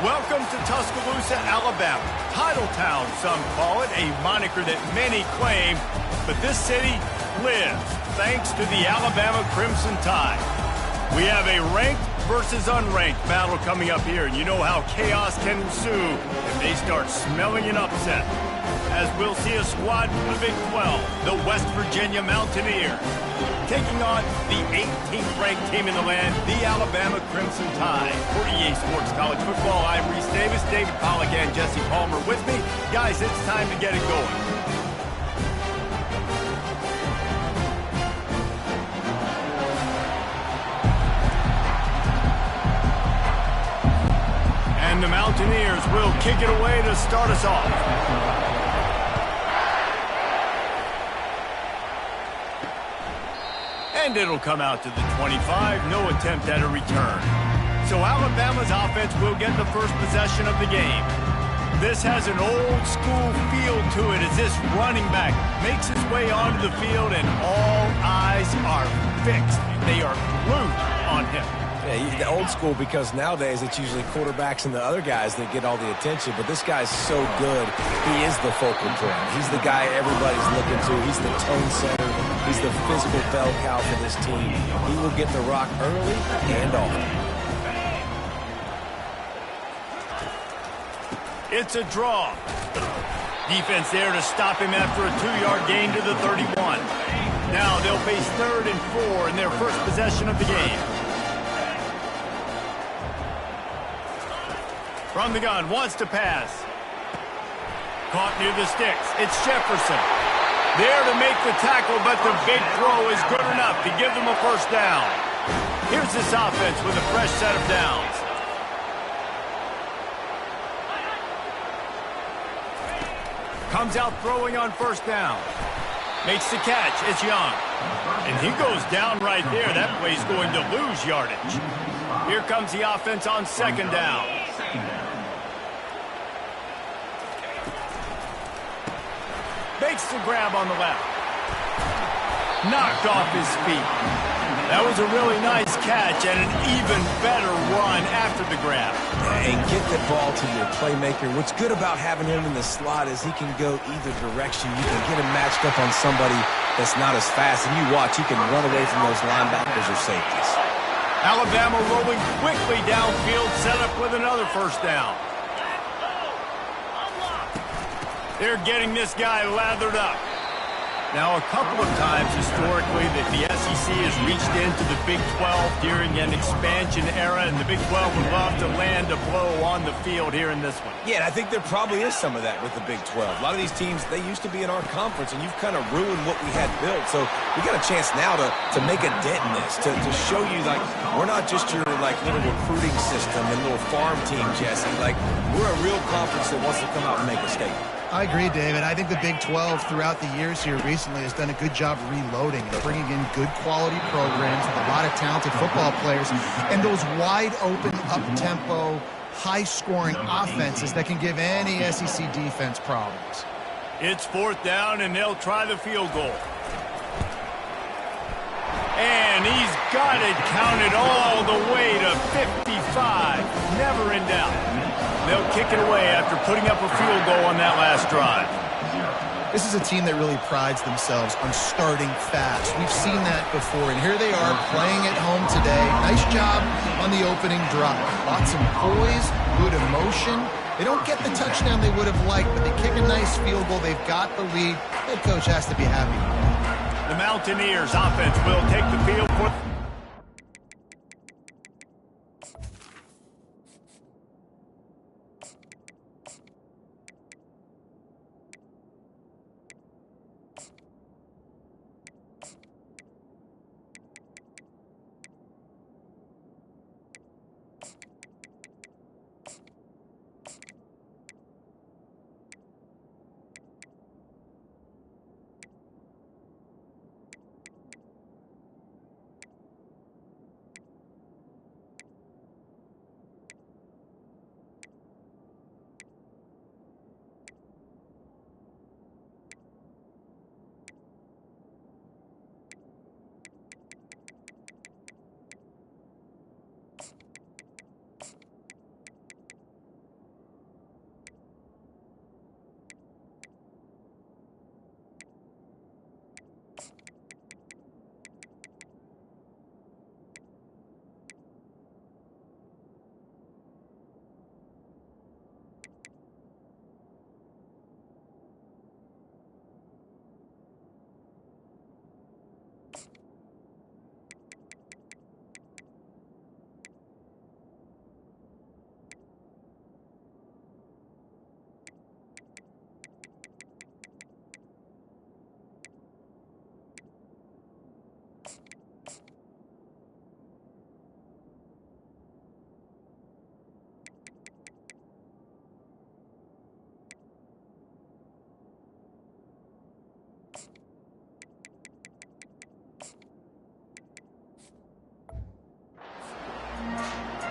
Welcome to Tuscaloosa, Alabama. Titletown, some call it, a moniker that many claim, but this city lives thanks to the Alabama Crimson Tide. We have a ranked versus unranked battle coming up here, and you know how chaos can ensue if they start smelling an upset. As we'll see a squad from the Big 12, the West Virginia Mountaineers, taking on the 18th ranked team in the land, the Alabama Crimson Tide. For EA Sports College Football, I'm Reese Davis, David Pollack, and Jesse Palmer with me. Guys, it's time to get it going. And the Mountaineers will kick it away to start us off. And it'll come out to the 25, no attempt at a return. So Alabama's offense will get the first possession of the game. This has an old school feel to it as this running back makes his way onto the field and all eyes are fixed. They are glued on him. Yeah, the old school because nowadays it's usually quarterbacks and the other guys that get all the attention, but this guy's so good. He is the focal point. He's the guy everybody's looking to. He's the tone setter. He's the physical bell cow for this team. He will get the rock early and often. It's a draw. Defense there to stop him after a 2-yard gain to the 31. Now they'll face 3rd and 4 in their first possession of the game. From the gun, wants to pass. Caught near the sticks. It's Jefferson. There to make the tackle, but the big throw is good enough to give them a first down. Here's this offense with a fresh set of downs. Comes out throwing on first down. Makes the catch. It's Young. And he goes down right there. That play's going to lose yardage. Here comes the offense on 2nd down. Makes the grab on the left. Knocked off his feet. That was a really nice catch and an even better run after the grab. And get the ball to your playmaker. What's good about having him in the slot is he can go either direction. You can get him matched up on somebody that's not as fast. And you watch, he can run away from those linebackers or safeties. Alabama rolling quickly downfield, set up with another first down. They're getting this guy lathered up. Now, a couple of times historically that the SEC has reached into the Big 12 during an expansion era, and the Big 12 would love to land a blow on the field here in this one. Yeah, and I think there probably is some of that with the Big 12. A lot of these teams, they used to be in our conference, and you've kind of ruined what we had built. So we got a chance now to make a dent in this, to show you, like, we're not just your, like, little recruiting system and little farm team, Jesse. Like, we're a real conference that wants to come out and make a statement. I agree, David. I think the Big 12 throughout the years here recently has done a good job reloading and bringing in good quality programs with a lot of talented football players and those wide open, up-tempo, high-scoring offenses that can give any SEC defense problems. It's 4th down, and they'll try the field goal. And he's got it counted all the way to 55. Never in doubt. They'll kick it away after putting up a field goal on that last drive. This is a team that really prides themselves on starting fast. We've seen that before, and here they are playing at home today. Nice job on the opening drive. Lots of poise, good emotion. They don't get the touchdown they would have liked, but they kick a nice field goal. They've got the lead. Head coach has to be happy. The Mountaineers offense will take the field for...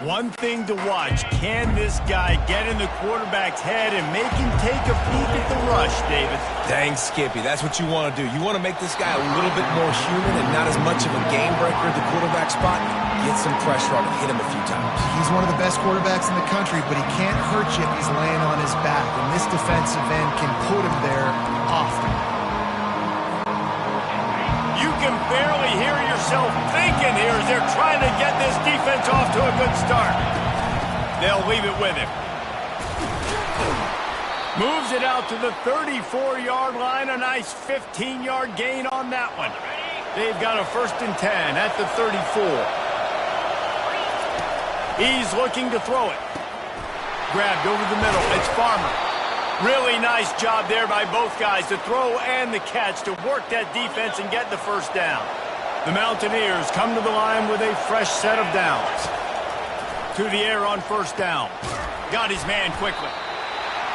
One thing to watch, can this guy get in the quarterback's head and make him take a peek at the rush, David? Dang, Skippy, that's what you want to do. You want to make this guy a little bit more human and not as much of a game breaker at the quarterback spot. Get some pressure on him, hit him a few times. He's one of the best quarterbacks in the country, but he can't hurt you if he's laying on his back, and this defensive end can put him there often. You can barely hear yourself thinking here as they're trying to get this defense off to a good start. They'll leave it with him. Moves it out to the 34-yard line. A nice 15-yard gain on that one. They've got a 1st and 10 at the 34. He's looking to throw it. Grabbed over the middle. It's Farmer. Really nice job there by both guys to throw and the catch to work that defense and get the 1st down. The Mountaineers come to the line with a fresh set of downs. To the air on 1st down. Got his man quickly.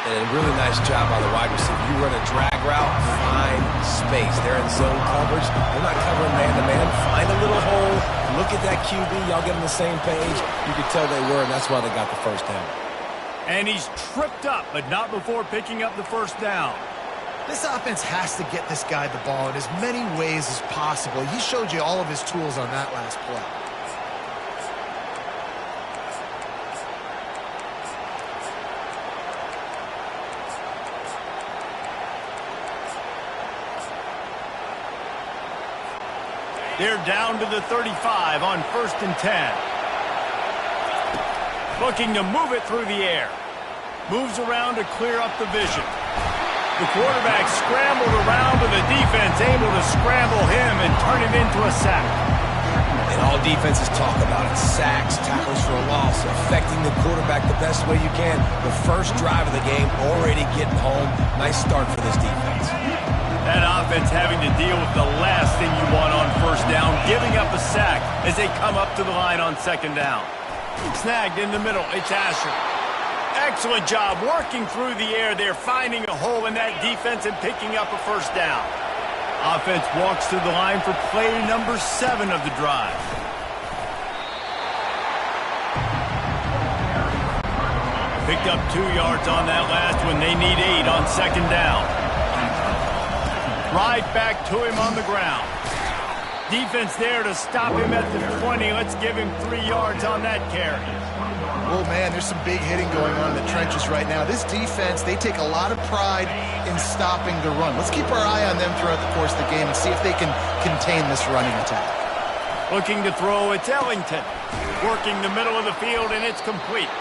And a really nice job by the wide receiver. You run a drag route, find space. They're in zone coverage. They're not covering man-to-man. Find a little hole. Look at that QB. Y'all get on the same page. You could tell they were, and that's why they got the 1st down. And he's tripped up, but not before picking up the 1st down. This offense has to get this guy the ball in as many ways as possible. He showed you all of his tools on that last play. They're down to the 35 on 1st and 10. Looking to move it through the air. Moves around to clear up the vision. The quarterback scrambled around with the defense, able to scramble him and turn it into a sack. And all defenses talk about it. Sacks, tackles for a loss, affecting the quarterback the best way you can. The first drive of the game, already getting home. Nice start for this defense. That offense having to deal with the last thing you want on 1st down, giving up a sack as they come up to the line on 2nd down. Snagged in the middle, it's Asher. Excellent job working through the air there, finding a hole in that defense and picking up a 1st down. Offense walks to the line for play number 7 of the drive. Picked up 2 yards on that last one. They need 8 on 2nd down. Right back to him on the ground. Defense there to stop him at the 20. Let's give him 3 yards on that carry. Oh, man, there's some big hitting going on in the trenches right now. This defense, they take a lot of pride in stopping the run. Let's keep our eye on them throughout the course of the game and see if they can contain this running attack. Looking to throw, it's Ellington. Working the middle of the field, and it's complete.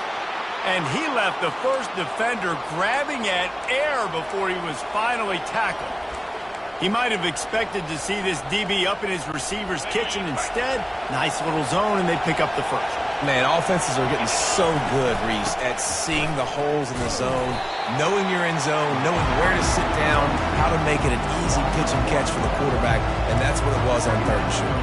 And he left the first defender grabbing at air before he was finally tackled. He might have expected to see this DB up in his receiver's kitchen. Instead, nice little zone, and they pick up the 1st. Man, offenses are getting so good, Reese, at seeing the holes in the zone, knowing you're in zone, knowing where to sit down, how to make it an easy pitch and catch for the quarterback, and that's what it was on 3rd and short.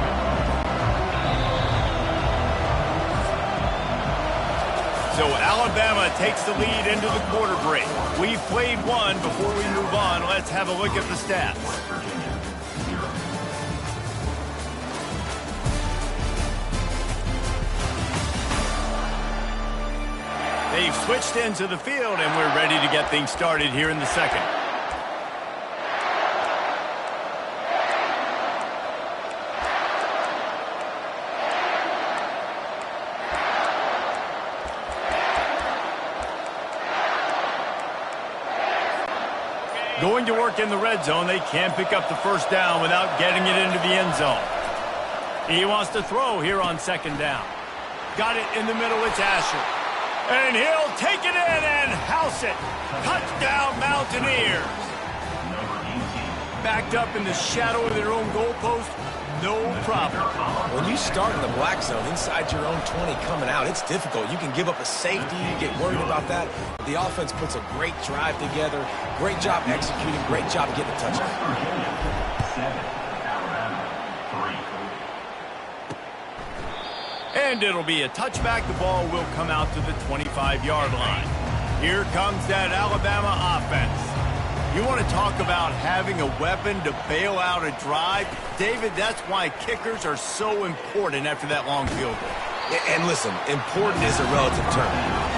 So Alabama takes the lead into the quarter break. We've played one. Before we move on, let's have a look at the stats. They've switched into the field, and we're ready to get things started here in the 2nd. Going to work in the red zone. They can't pick up the 1st down without getting it into the end zone. He wants to throw here on 2nd down. Got it in the middle. It's Asher. And he'll take it in and house it. Touchdown, Mountaineers. Backed up in the shadow of their own goalpost. No problem. When you start in the black zone inside your own 20 coming out, it's difficult. You can give up a safety. You get worried about that. The offense puts a great drive together. Great job executing. Great job getting a touchdown. And it'll be a touchback. The ball will come out to the 25-yard line. Here comes that Alabama offense. You want to talk about having a weapon to bail out a drive? David, that's why kickers are so important after that long field goal. And listen, important is a relative term.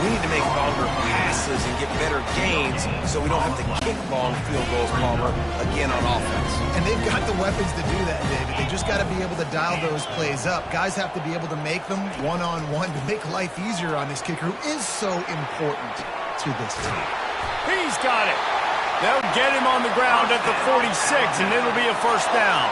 We need to make longer passes and get better gains so we don't have to kick long field goals, Palmer, again on offense. And they've got the weapons to do that, David. They just got to be able to dial those plays up. Guys have to be able to make them one-on-one to make life easier on this kicker who is so important to this team. He's got it. They'll get him on the ground at the 46, and it'll be a first down.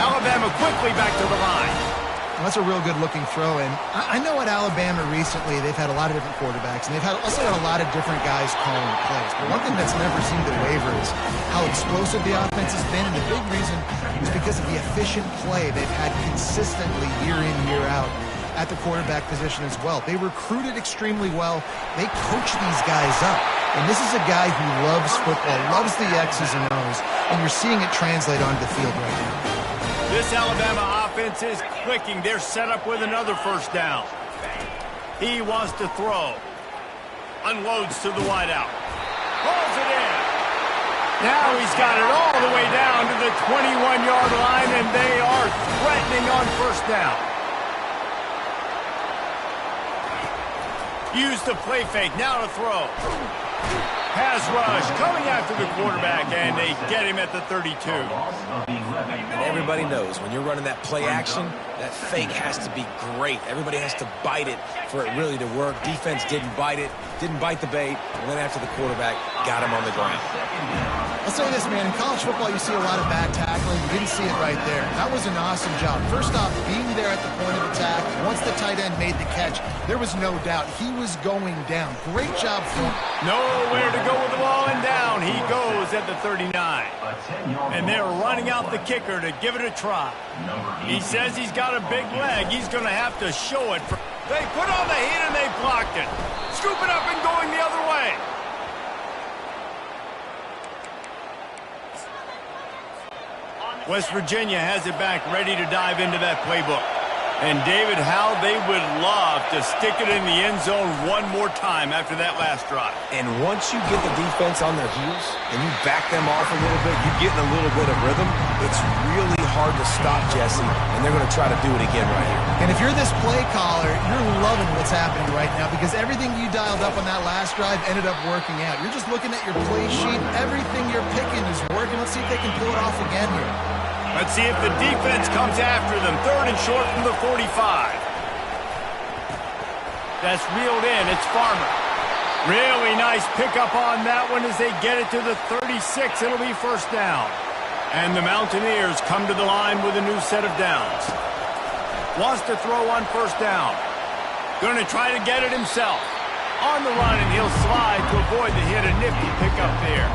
Alabama quickly back to the line. Well, that's a real good-looking throw, and I know at Alabama recently they've had a lot of different quarterbacks, and they've also had a lot of different guys calling plays. But one thing that's never seemed to waver is how explosive the offense has been, and the big reason is because of the efficient play they've had consistently year in, year out at the quarterback position as well. They recruited extremely well. They coach these guys up. And this is a guy who loves football, loves the X's and O's, and you're seeing it translate onto the field right now. This Alabama offense is clicking. They're set up with another first down. He wants to throw. Unloads to the wideout. Pulls it in. Now he's got it all the way down to the 21-yard line, and they are threatening on first down. Use the play fake. Now to throw. Pass rush coming after the quarterback, and they get him at the 32. And everybody knows when you're running that play action, that fake has to be great. Everybody has to bite it for it really to work. Defense didn't bite it, didn't bite the bait, went after the quarterback, got him on the ground. I'll say this, man. In college football, you see a lot of bad tackling. You didn't see it right there. That was an awesome job. First off, being there at the point of attack. Once the tight end made the catch, there was no doubt he was going down. Great job from him. Nowhere to go with the ball, and down he goes at the 39. And they're running out the kicker to give it a try. He says he's got a big leg. He's going to have to show it. They put on the heat, and they blocked it. Scoop it up and going the other way. West Virginia has it back, ready to dive into that playbook. And, David, how they would love to stick it in the end zone one more time after that last drive. And once you get the defense on their heels and you back them off a little bit, you get in a little bit of rhythm, it's really hard to stop, Jesse, and they're going to try to do it again right here. And if you're this play caller, you're loving what's happening right now because everything you dialed up on that last drive ended up working out. You're just looking at your play sheet. Everything you're picking is working. Let's see if they can pull it off again here. Let's see if the defense comes after them. Third and short from the 45. That's reeled in. It's Farmer. Really nice pickup on that one as they get it to the 36. It'll be first down. And the Mountaineers come to the line with a new set of downs. Wants to throw on first down. Going to try to get it himself. On the run, and he'll slide to avoid the hit. A nifty pickup there.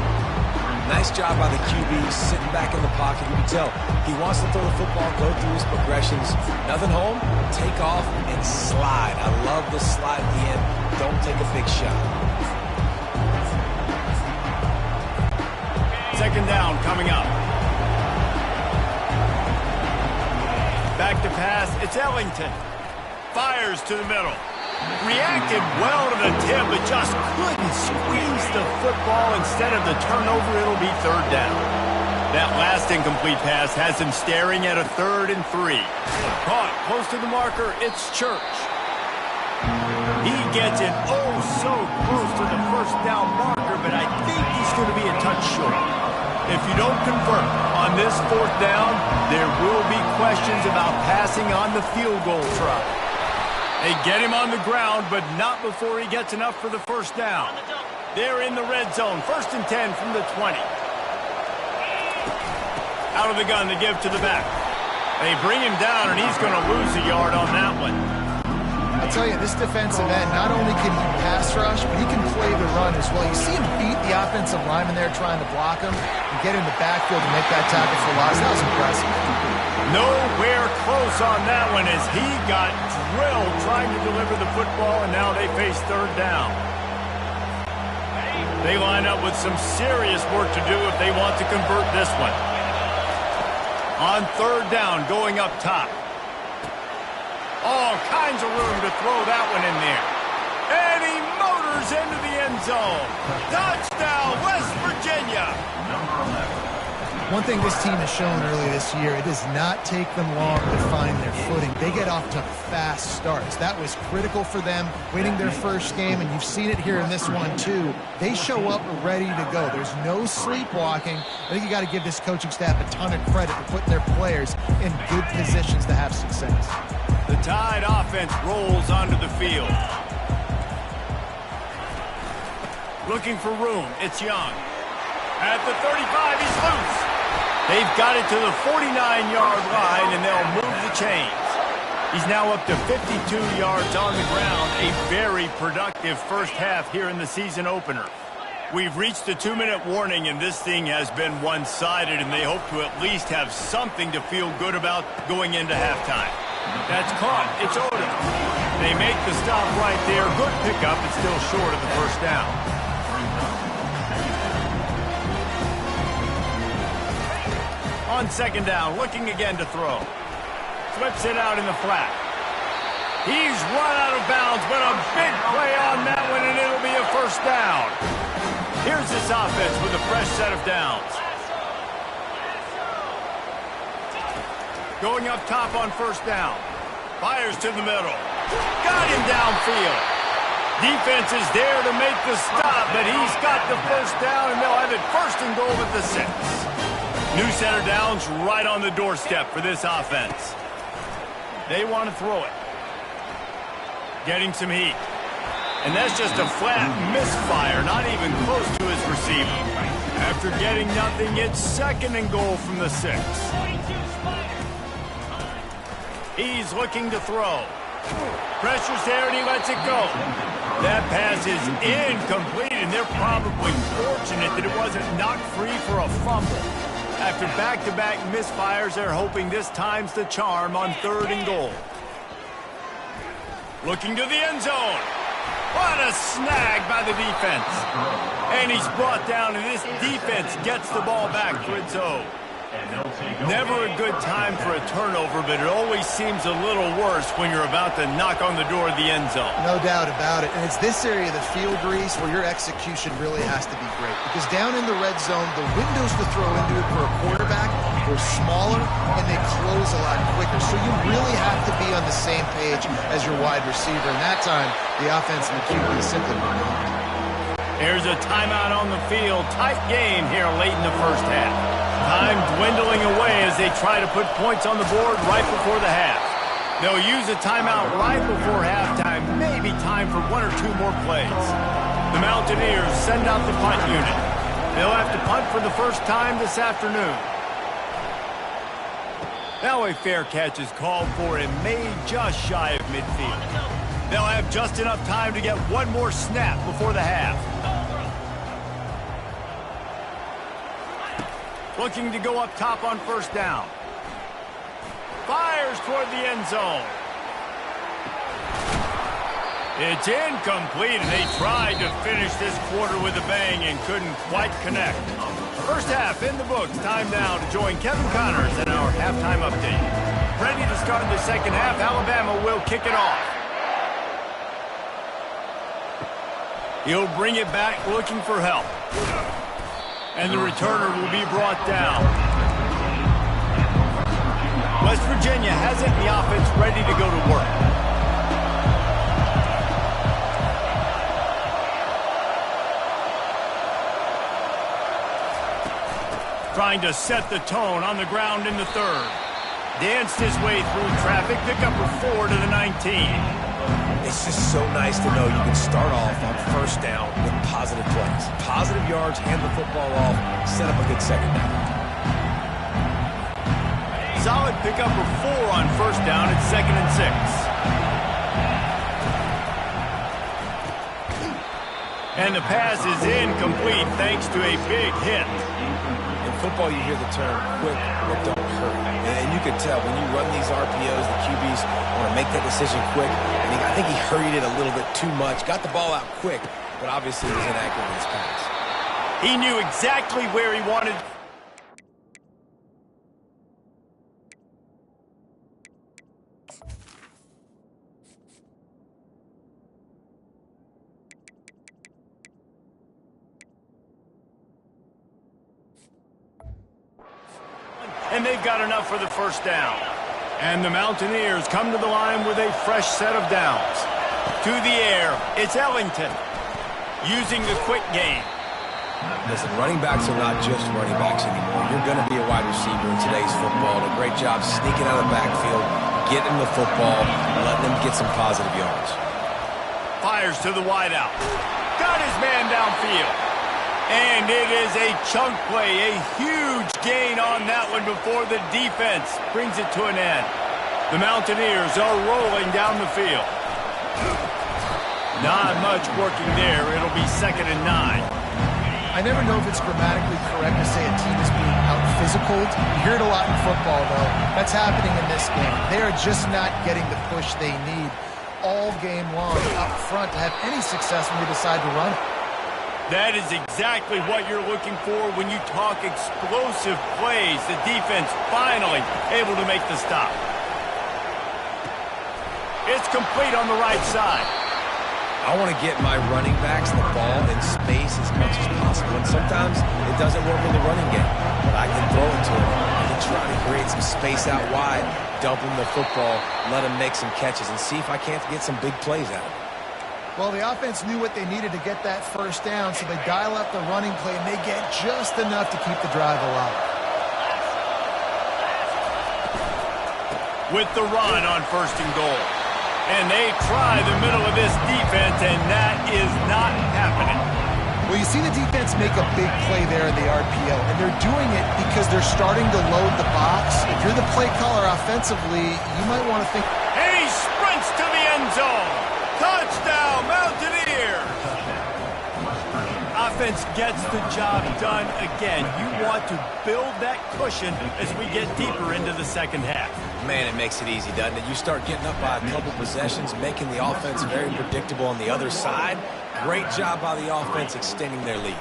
Nice job by the QB, sitting back in the pocket. You can tell he wants to throw the football, go through his progressions. Nothing home, take off, and slide. I love the slide at the end. Don't take a big shot. Second down coming up. Back to pass. It's Ellington. Fires to the middle. Reacted well to the tip, but just couldn't squeeze the football. Instead of the turnover, it'll be third down. That last incomplete pass has him staring at a 3rd and 3. Caught close to the marker, it's Church. He gets it oh so close to the first down marker, but I think he's going to be a touch short. If you don't convert on this 4th down, there will be questions about passing on the field goal try. They get him on the ground, but not before he gets enough for the first down. They're in the red zone. 1st and 10 from the 20. Out of the gun, they give to the back. They bring him down, and he's going to lose a yard on that one. I tell you, this defensive end, not only can he pass rush, but he can play the run as well. You see him beat the offensive lineman there trying to block him and get in the backfield to make that tackle for loss. That was impressive. Nowhere close on that one as he got drilled trying to deliver the football, and now they face 3rd down. They line up with some serious work to do if they want to convert this one. On 3rd down, going up top. All kinds of room to throw that one in there. And he motors into the end zone. Touchdown, West Virginia. One thing this team has shown early this year, it does not take them long to find their footing. They get off to fast starts. That was critical for them, winning their first game, and you've seen it here in this one too. They show up ready to go. There's no sleepwalking. I think you got to give this coaching staff a ton of credit for putting their players in good positions to have success. The Tide offense rolls onto the field. Looking for room. It's Young. At the 35, he's loose. They've got it to the 49-yard line, and they'll move the chains. He's now up to 52 yards on the ground. A very productive first half here in the season opener. We've reached the 2-minute warning, and this thing has been one-sided, and they hope to at least have something to feel good about going into halftime. That's caught. It's Odom. They make the stop right there. Good pickup. It's still short of the first down. On second down, looking again to throw. Flips it out in the flat. He's run out of bounds, but a big play on that one, and it'll be a first down. Here's this offense with a fresh set of downs. Going up top on first down. Fires to the middle. Got him downfield. Defense is there to make the stop, but he's got the first down, and they'll have it first and goal at the 6. New set of downs right on the doorstep for this offense. They want to throw it. Getting some heat. And that's just a flat misfire, not even close to his receiver. After getting nothing, it's second and goal from the 6. He's looking to throw. Pressure's there, and he lets it go. That pass is incomplete, and they're probably fortunate that it wasn't knocked free for a fumble. After back-to-back misfires, they're hoping this time's the charm on third and goal. Looking to the end zone. What a snag by the defense. And he's brought down, and this defense gets the ball back for its own. Never a good time for a turnover, but it always seems a little worse when you're about to knock on the door of the end zone. No doubt about it. And it's this area of the field, Reese, where your execution really has to be great. Because down in the red zone, the windows to throw into it for a quarterback are smaller, and they close a lot quicker. So you really have to be on the same page as your wide receiver. And that time, the offense and the QB simply were not. There's a timeout on the field. Tight game here late in the first half. Time dwindling away as they try to put points on the board right before the half. They'll use a timeout right before halftime, maybe time for one or two more plays. The Mountaineers send out the punt unit. They'll have to punt for the first time this afternoon. Now a fair catch is called for and made just shy of midfield. They'll have just enough time to get one more snap before the half. Looking to go up top on first down. Fires toward the end zone. It's incomplete, and they tried to finish this quarter with a bang and couldn't quite connect. First half in the books. Time now to join Kevin Connors in our halftime update. Ready to start the second half. Alabama will kick it off. He'll bring it back looking for help. And the returner will be brought down. West Virginia has it in the offense ready to go to work. Trying to set the tone on the ground in the third. Danced his way through traffic. Pick up a 4 to the 19. It's just so nice to know you can start off on first down with positive plays. Positive yards, hand the football off, set up a good second down. Solid pickup of 4 on first down. It's 2nd and 6. And the pass is incomplete thanks to a big hit. In football, you hear the term quick but don't hurry. And you can tell when you run these RPOs, the QBs want to make that decision quick. And I think he hurried it a little bit too much. Got the ball out quick, but obviously he was inaccurate in his pass. He knew exactly where he wanted. and they've got enough for the first down. And the Mountaineers come to the line with a fresh set of downs. To the air, it's Ellington using the quick game. Listen, running backs are not just running backs anymore. You're going to be a wide receiver in today's football. A great job sneaking out of the backfield, getting the football, and letting them get some positive yards. Fires to the wideout. Got his man downfield. And it is a chunk play, a huge gain on that one before the defense brings it to an end. The Mountaineers are rolling down the field. Not much working there. It'll be 2nd and 9. I never know if it's grammatically correct to say a team is being out-physicaled. You hear it a lot in football, though. That's happening in this game. They are just not getting the push they need all game long up front to have any success when they decide to run. That is exactly what you're looking for when you talk explosive plays. The defense finally able to make the stop. It's complete on the right side. I want to get my running backs the ball in space as much as possible. And sometimes it doesn't work in the running game, but I can throw it to them. I can try to create some space out wide, dump them the football, let them make some catches, and see if I can't get some big plays out of it. Well, the offense knew what they needed to get that first down, so they dial up the running play, and they get just enough to keep the drive alive. With the run on 1st and goal. And they try the middle of this defense, and that is not happening. Well, you see the defense make a big play there in the RPO, and they're doing it because they're starting to load the box. If you're the play caller offensively, you might want to think... And he sprints to the end zone. Touchdown, Mountaineers! Offense gets the job done again. You want to build that cushion as we get deeper into the second half. Man, it makes it easy, doesn't it? You start getting up by a couple possessions, making the offense very predictable on the other side. Great job by the offense extending their lead.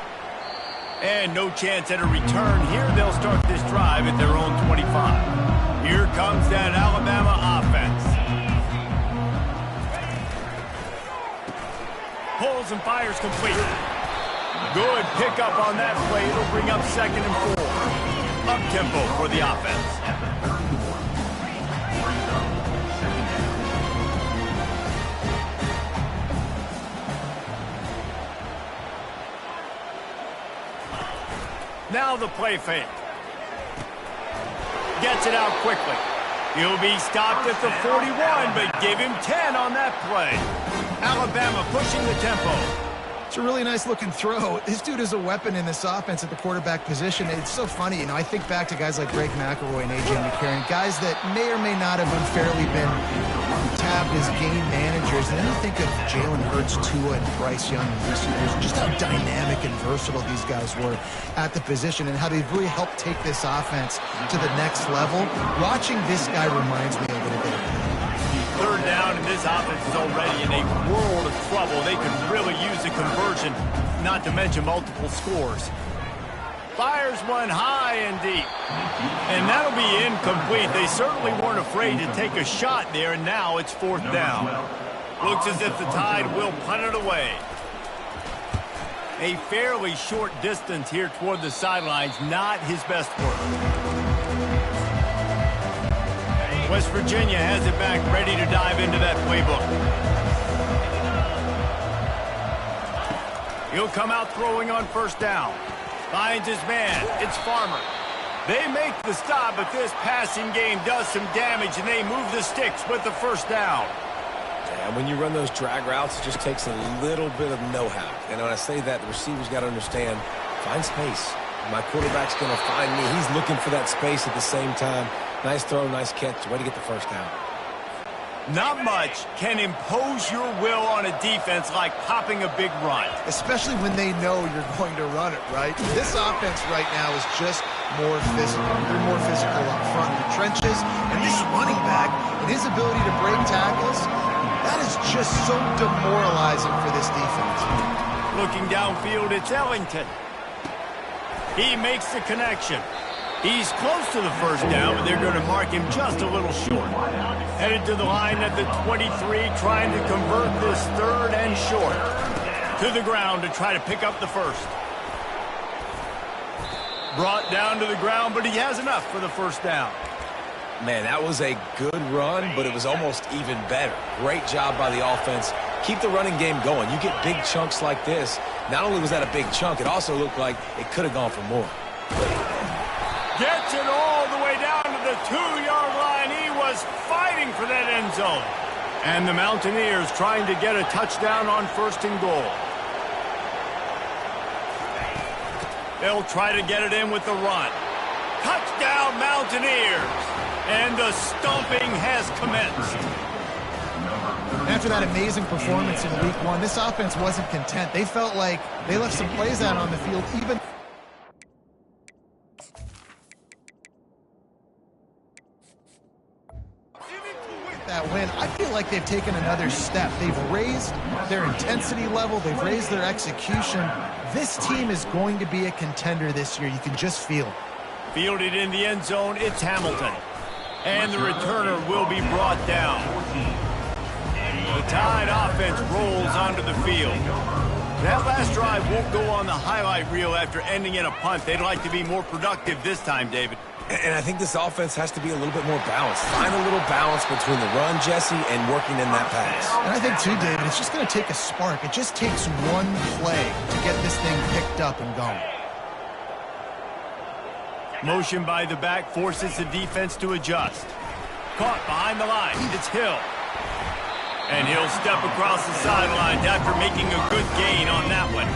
And no chance at a return here. They'll start this drive at their own 25. Here comes that Alabama offense. Pulls and fires complete. Good pickup on that play. It'll bring up 2nd and 4. Up-tempo for the offense. Now the play fake. Gets it out quickly. He'll be stopped at the 41, but give him 10 on that play. Alabama pushing the tempo. It's a really nice-looking throw. This dude is a weapon in this offense at the quarterback position. It's so funny, you know, I think back to guys like Greg McElroy and A.J. McCarron, guys that may or may not have unfairly been tabbed as game managers. And then you think of Jalen Hurts, Tua, and Bryce Young in recent years, just how dynamic and versatile these guys were at the position and how they've really helped take this offense to the next level. Watching this guy reminds me a little bit of that. 3rd down, and this offense is already in a world of trouble. They could really use a conversion, not to mention multiple scores. Fires one high and deep. And that'll be incomplete. They certainly weren't afraid to take a shot there, and now it's 4th down. Looks as if the Tide will punt it away. A fairly short distance here toward the sidelines, not his best work. West Virginia has it back, ready to dive into that playbook. He'll come out throwing on 1st down. Finds his man. It's Farmer. They make the stop, but this passing game does some damage, and they move the sticks with the 1st down. And when you run those drag routes, it just takes a little bit of know-how. And when I say that, the receiver's got to understand, find space. My quarterback's going to find me. He's looking for that space at the same time. Nice throw, nice catch. Way to get the 1st down. Not much can impose your will on a defense like popping a big run. Especially when they know you're going to run it, right? This offense right now is just more physical. They're more physical up front in the trenches. And this running back and his ability to break tackles, that is just so demoralizing for this defense. Looking downfield, it's Ellington. He makes the connection. He's close to the 1st down, but they're going to mark him just a little short. Headed to the line at the 23, trying to convert this 3rd and short. To the ground to try to pick up the 1st. Brought down to the ground, but he has enough for the first down. Man, that was a good run, but it was almost even better. Great job by the offense. Keep the running game going. You get big chunks like this. Not only was that a big chunk, it also looked like it could have gone for more. Gets it all the way down to the 2-yard line. He was fighting for that end zone. And the Mountaineers trying to get a touchdown on 1st and goal. They'll try to get it in with the run. Touchdown, Mountaineers! And the stomping has commenced. After that amazing performance in Week 1, this offense wasn't content. They felt like they left some plays out on the field, even that win. I feel like they've taken another step. They've raised their intensity level. They've raised their execution. This team is going to be a contender this year. You can just feel it. Fielded in the end zone, it's Hamilton. And the returner will be brought down. The Tide offense rolls onto the field. That last drive won't go on the highlight reel after ending in a punt. They'd like to be more productive this time, David. And I think this offense has to be a little bit more balanced. Find a little balance between the run, Jesse, and working in that pass. And I think, too, David, it's just going to take a spark. It just takes one play to get this thing picked up and going. Motion by the back forces the defense to adjust. Caught behind the line. It's Hill. And he'll step across the sidelines after making a good gain on that one.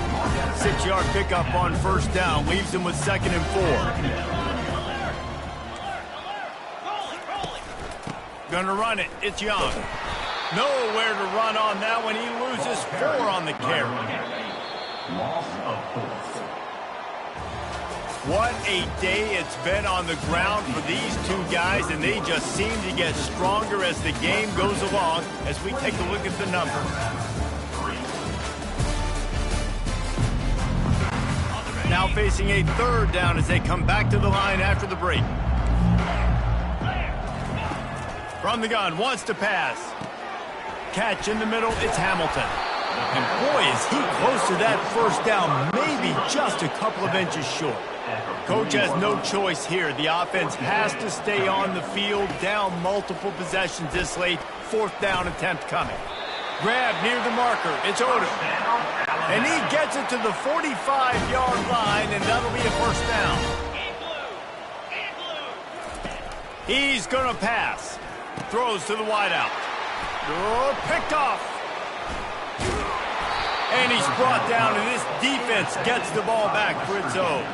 6-yard pickup on 1st down. Leaves him with 2nd and 4. Gonna run it. It's Young. Nowhere to run on that one. He loses 4 on the carry. Loss of 4. What a day it's been on the ground for these two guys, and they just seem to get stronger as the game goes along as we take a look at the numbers. Now facing a 3rd down as they come back to the line after the break. From the gun, wants to pass. Catch in the middle, it's Hamilton. And boy, is he close to that 1st down, maybe just a couple of inches short. Coach has no choice here. The offense has to stay on the field, down multiple possessions this late. 4th down attempt coming. Grab near the marker. It's Odom. And he gets it to the 45-yard line, and that'll be a 1st down. He's going to pass. Throws to the wideout. Oh, picked off. And he's brought down, and this defense gets the ball back for its own.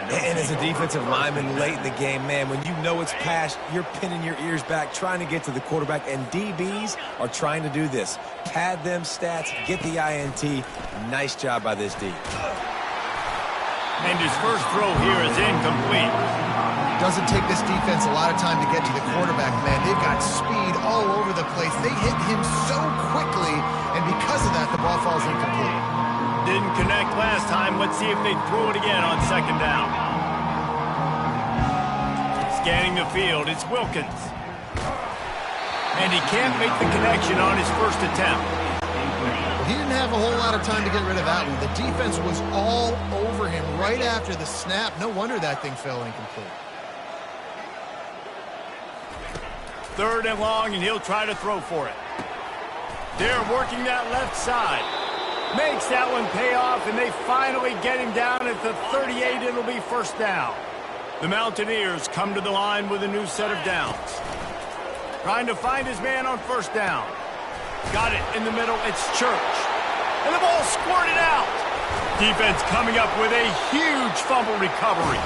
And as a defensive lineman late in the game, man, when you know it's passed, you're pinning your ears back, trying to get to the quarterback, and DBs are trying to do this. Pad them stats, get the INT. Nice job by this D. And his first throw here is incomplete. Doesn't take this defense a lot of time to get to the quarterback, man. They've got speed all over the place. They hit him so quickly, and because of that, the ball falls incomplete. Didn't connect last time. Let's see if they throw it again on 2nd down. Scanning the field, it's Wilkins. And he can't make the connection on his 1st attempt. He didn't have a whole lot of time to get rid of that one. The defense was all over him right after the snap. No wonder that thing fell incomplete. 3rd and long, and he'll try to throw for it. They're working that left side. Makes that one pay off, and they finally get him down at the 38. It'll be 1st down. The Mountaineers come to the line with a new set of downs. Trying to find his man on 1st down. Got it in the middle. It's Church. And the ball squirted out. Defense coming up with a huge fumble recovery.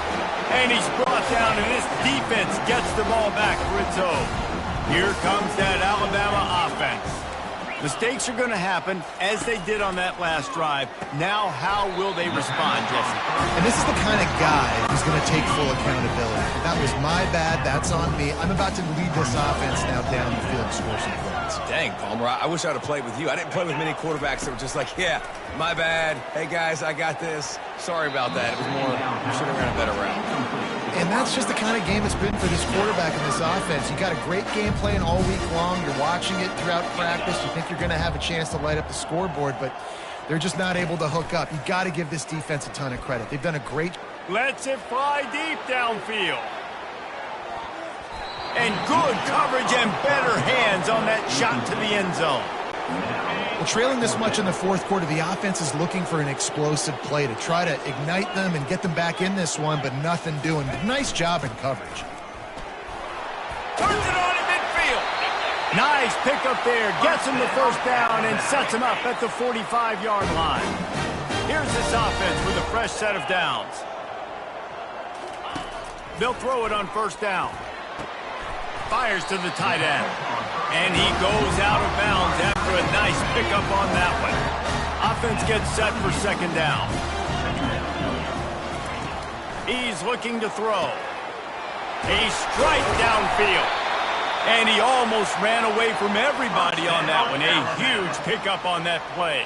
And he's brought down, and this defense gets the ball back for its own. Here comes that Alabama offense. Mistakes are going to happen, as they did on that last drive. Now, how will they respond, Jesse? And this is the kind of guy who's going to take full accountability. That was my bad. That's on me. I'm about to lead this offense now down the field and score some points. Dang, Palmer, I wish I would have played with you. I didn't play with many quarterbacks that were just like, yeah, my bad. Hey, guys, I got this. Sorry about that. It was more, should have ran a better route. And that's just the kind of game it's been for this quarterback and this offense. You got a great game plan all week long. You're watching it throughout practice. You think you're going to have a chance to light up the scoreboard, but they're just not able to hook up. You got to give this defense a ton of credit. They've done a great Lets it fly deep downfield. And good coverage and better hands on that shot to the end zone. Well, trailing this much in the fourth quarter, the offense is looking for an explosive play to try to ignite them and get them back in this one, but nothing doing. Nice job in coverage. Turns it on in midfield. Nice pickup there. Gets him the first down and sets him up at the 45-yard line. Here's this offense with a fresh set of downs. They'll throw it on first down. Fires to the tight end. And he goes out of bounds after a nice pickup on that one. Offense gets set for second down. He's looking to throw. A strike downfield. And he almost ran away from everybody on that one. A huge pickup on that play.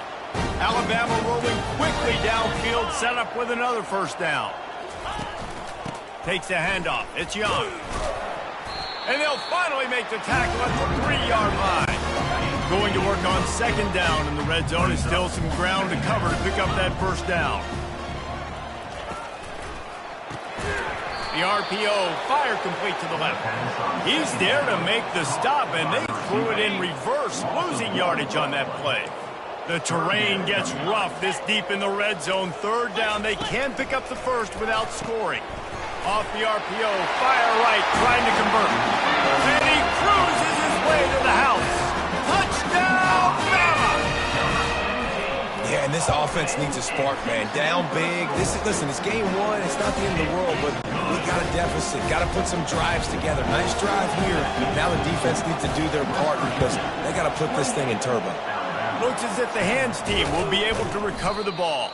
Alabama rolling quickly downfield, set up with another first down. Takes the handoff. It's Young. And they'll finally make the tackle at the 3-yard line. Going to work on second down in the red zone. Is still some ground to cover to pick up that first down. The RPO, fire complete to the left. He's there to make the stop, and they threw it in reverse, losing yardage on that play. The terrain gets rough this deep in the red zone. Third down, they can pick up the first without scoring. Off the RPO, fire right, trying to convert. And he cruises his way to the house. Touchdown, Bama! Yeah, and this offense needs a spark, man. Down big. Listen, it's game one. It's not the end of the world, but we got a deficit. Got to put some drives together. Nice drive here. Now the defense needs to do their part because they got to put this thing in turbo. Looks as if the hands team will be able to recover the ball.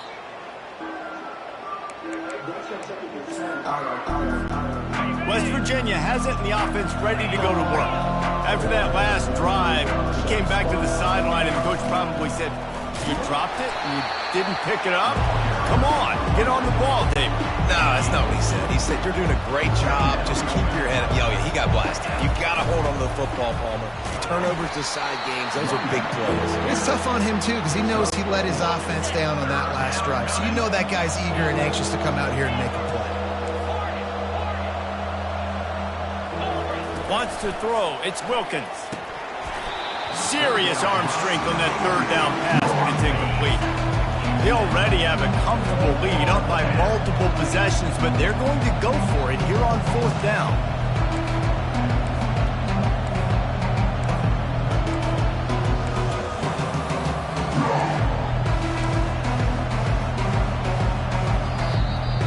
West Virginia has it and the offense ready to go to work. After that last drive, he came back to the sideline and the coach probably said, "You dropped it and you didn't pick it up? Come on, get on the ball, David." No, that's not what he said. He said, "You're doing a great job. Just keep your head up." Yo, yeah, he got blasted. You got to hold on to the football, Palmer. Turnovers decide games. Those are big plays. It's tough on him, too, because he knows he let his offense down on that last drive. So you know that guy's eager and anxious to come out here and make a play. Wants to throw. It's Wilkins. Serious arm strength on that third down pass, but it's incomplete. They already have a comfortable lead up by multiple possessions, but they're going to go for it here on fourth down.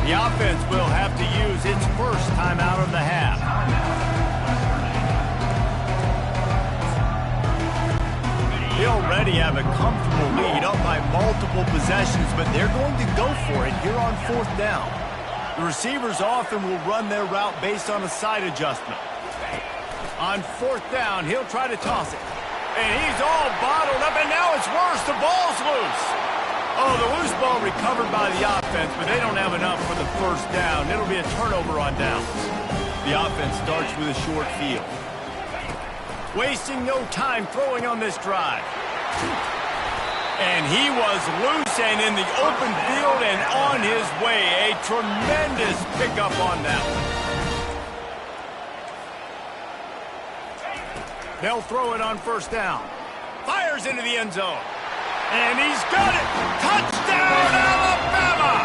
The offense will have to use its first timeout of the half. They already have a comfortable lead up by multiple possessions, but they're going to go for it here on fourth down. The receivers often will run their route based on a side adjustment. On fourth down, he'll try to toss it. And he's all bottled up, and now it's worse. The ball's loose. Oh, the loose ball recovered by the offense, but they don't have enough for the first down. It'll be a turnover on downs. The offense starts with a short field. Wasting no time throwing on this drive. And he was loose and in the open field and on his way. A tremendous pickup on that one. They'll throw it on first down. Fires into the end zone. And he's got it. Touchdown, Alabama!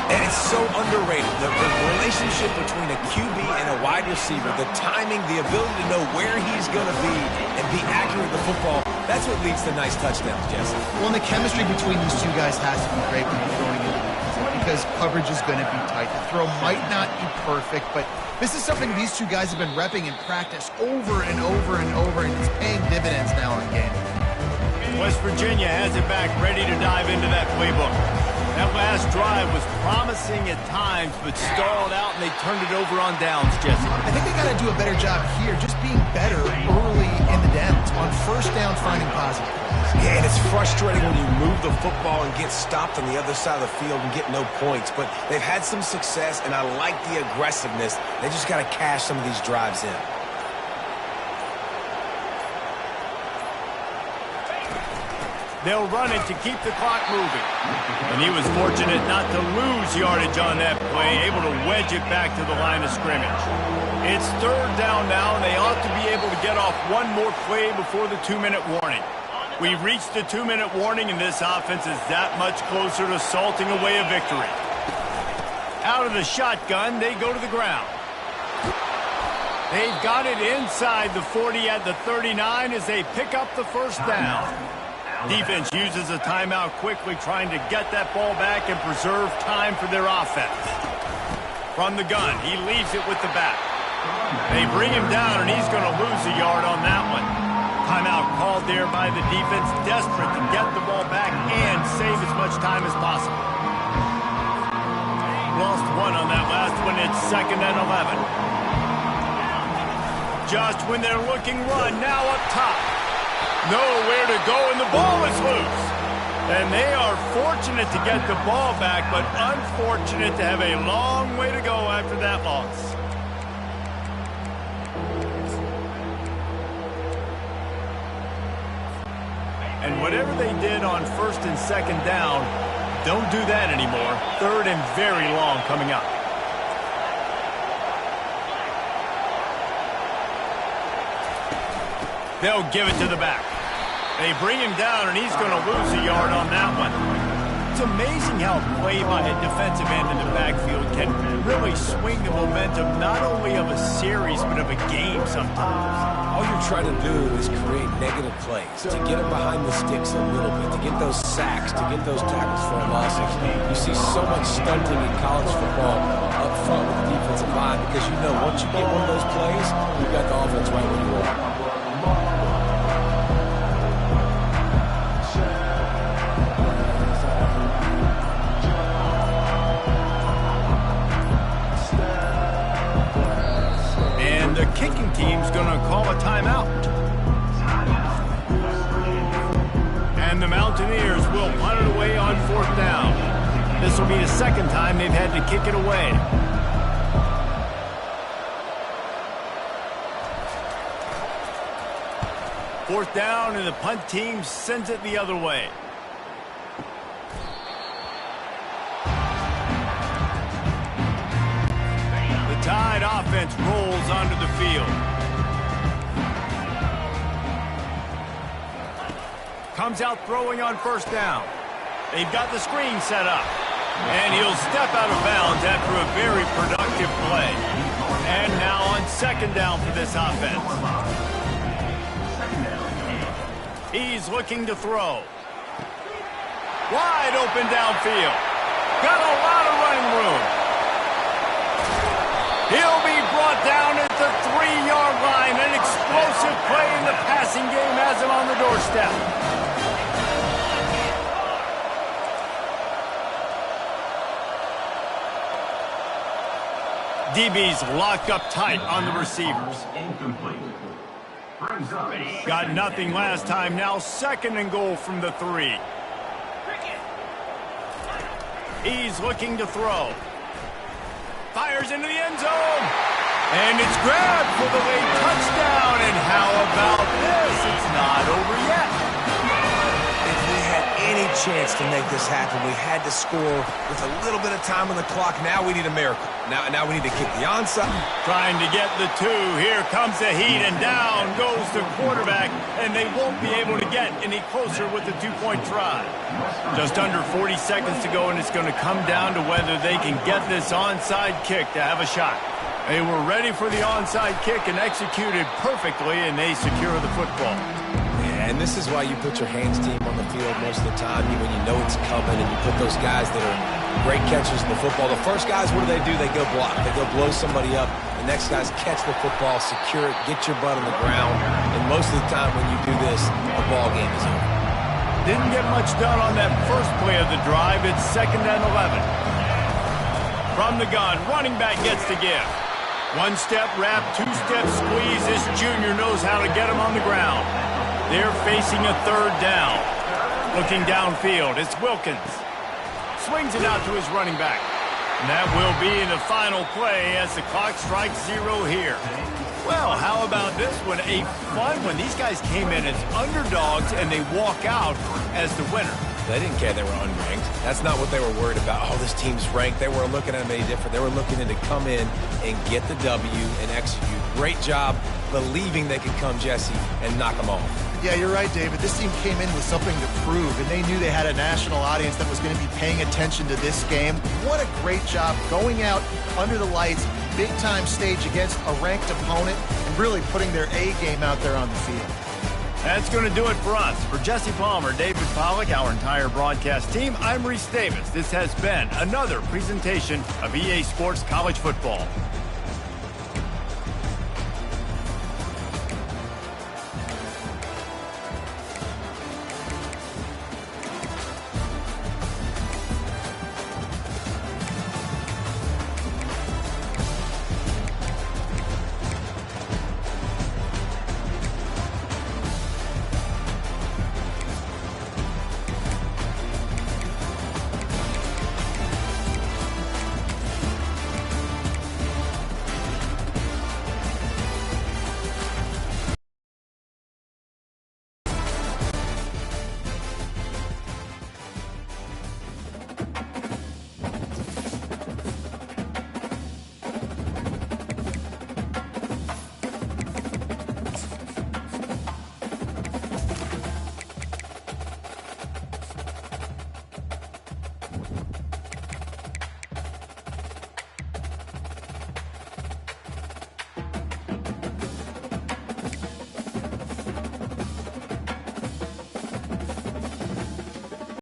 And it's so underrated. The relationship between a QB and a wide receiver, the timing, the ability to know where he's going to be and be accurate with the football, that's what leads to nice touchdowns, Jesse. Well, and the chemistry between these two guys has to be great when you're throwing into it because coverage is going to be tight. The throw might not be perfect, but this is something these two guys have been repping in practice over and over and over, and it's paying dividends now in game. West Virginia has it back, ready to dive into that playbook. That last drive was promising at times, but stalled out, and they turned it over on downs, Jesse. I think they got to do a better job here, just being better early in the downs. On first down, finding positive plays. Yeah, and it's frustrating when you move the football and get stopped on the other side of the field and get no points. But they've had some success, and I like the aggressiveness. They just got to cash some of these drives in. They'll run it to keep the clock moving. And he was fortunate not to lose yardage on that play, able to wedge it back to the line of scrimmage. It's third down now, and they ought to be able to get off one more play before the 2-minute warning. We've reached the 2-minute warning, and this offense is that much closer to salting away a victory. Out of the shotgun, they go to the ground. They've got it inside the 40 at the 39 as they pick up the first down. Defense uses a timeout quickly, trying to get that ball back and preserve time for their offense. From the gun, he leaves it with the back. They bring him down, and he's going to lose a yard on that one. Timeout called there by the defense, desperate to get the ball back and save as much time as possible. Lost one on that last one. It's 2nd and 11. Just when they're looking run, now up top. Nowhere to go, and the ball is loose. And they are fortunate to get the ball back, but unfortunate to have a long way to go after that loss. And whatever they did on 1st and 2nd down, don't do that anymore. 3rd and very long coming up. They'll give it to the back. They bring him down, and he's going to lose a yard on that one. It's amazing how play by a defensive end in the backfield can really swing the momentum not only of a series but of a game sometimes. All you're trying to do is create negative plays, to get them behind the sticks a little bit, to get those sacks, to get those tackles for losses. You see so much stunting in college football up front with the defensive line because you know once you get one of those plays, you've got the offense right where you want. The kicking team's going to call a timeout. And the Mountaineers will punt it away on 4th down. This will be the 2nd time they've had to kick it away. Fourth down, and the punt team sends it the other way. Tide offense rolls onto the field. Comes out throwing on 1st down. They've got the screen set up. And he'll step out of bounds after a very productive play. And now on 2nd down for this offense. He's looking to throw. Wide open downfield. Got a lot of running room. He'll be brought down at the 3-yard line. An explosive play in the passing game has him on the doorstep. DB's locked up tight on the receivers. Got nothing last time. Now 2nd and goal from the 3. He's looking to throw. Fires into the end zone. And it's grabbed for the late touchdown. And how about this? It's not over yet. If we had any chance to make this happen, we had to score with a little bit of time on the clock. Now we need a miracle. Now we need to kick the onside. Trying to get the 2. Here comes the heat, and down goes the quarterback. And they won't be able to get any closer with the 2-point try. Just under 40 seconds to go, and it's going to come down to whether they can get this onside kick to have a shot. They were ready for the onside kick and executed perfectly, and they secure the football. Yeah, and this is why you put your hands team on the field most of the time when you know it's coming, and you put those guys that are great catchers in the football. The first guys, what do? They go block. They go blow somebody up. The next guys catch the football, secure it, get your butt on the ground. And most of the time when you do this, the ball game is over. Didn't get much done on that first play of the drive. It's 2nd and 11. From the gun, running back gets to give. 1-step wrap, 2-step squeeze. This junior knows how to get him on the ground. They're facing a 3rd down. Looking downfield, it's Wilkins. Swings it out to his running back. And that will be the final play as the clock strikes 0 here. Well, how about this one? A fun one. These guys came in as underdogs, and they walk out as the winner. They didn't care they were unranked. That's not what they were worried about. Oh, this team's ranked. They weren't looking at them any different. They were looking to come in and get the W and execute. Great job believing they could come, Jesse, and knock them off. Yeah, you're right, David. This team came in with something to prove, and they knew they had a national audience that was going to be paying attention to this game. What a great job going out under the lights, big-time stage against a ranked opponent, and really putting their A game out there on the field. That's going to do it for us. For Jesse Palmer, David Pollack, our entire broadcast team, I'm Reese Davis. This has been another presentation of EA Sports College Football.